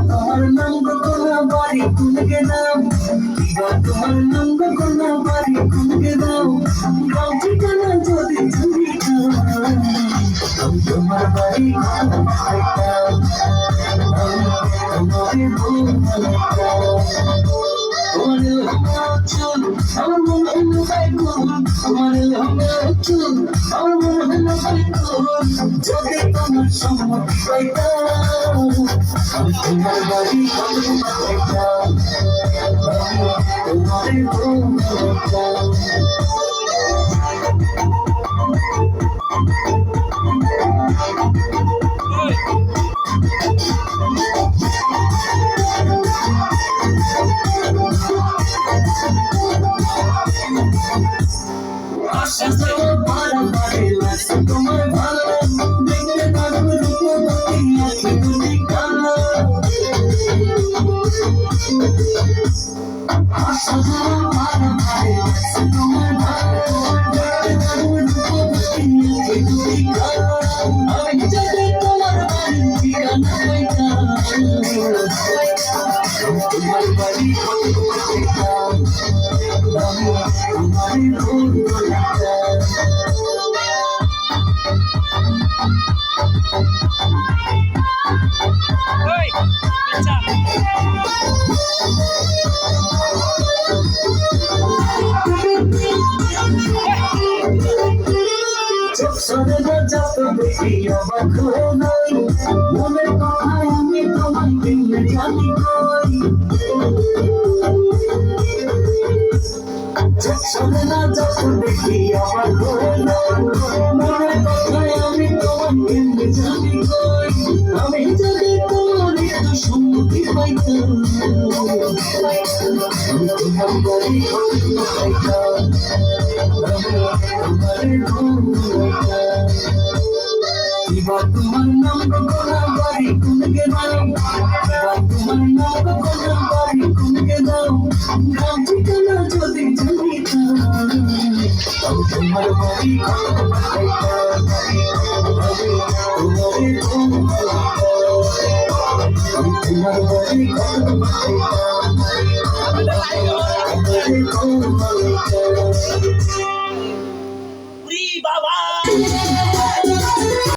তোমার নাম কোনা বাড়ি কোনকে নাম তোমার নাম কোনা বাড়ি কোনকে নাম গাঁও ঠিকানা যদি তুমি তোমার বাড়ি তোমার বউ আমার মন হলো বাইকুল আমার চুল আমার মন হলো বাইকুল যদি তোমার সম্মতি পাইতাম আমি তোমার বাড়ি পাইতাম তোমার বউ তোমার ভালো দেখতে পারবো রূপবতী আখি কালো তোমার ভালো দেখতে পারবো রূপবতী আখি কালো আমি যদি তোমার বাড়ির ঠিকানা পাইতাম তোমার বাড়ি পাইতাম তোমার ভুল বলতাম সরে যত দেখি অবাক হয়ে নাই মনের কথায় আমি তোমার দিনে জানি কই সরে যত দেখি অবাক হয়ে নাই মনের কথায় আমি তোমার দিনে জানি কই আমি যদি তোমার একটু সম্মতি পাইতাম তোমার বাড়ি পাইতাম তোমার নাম কোনা বাড়ি কোনকে নাম তোমার নাম কোনা বাড়ি কোনকে নাম গাঁও ঠিকানা যদি জানিতাম তোমার বাড়ি তোমার বাড়ি বাবা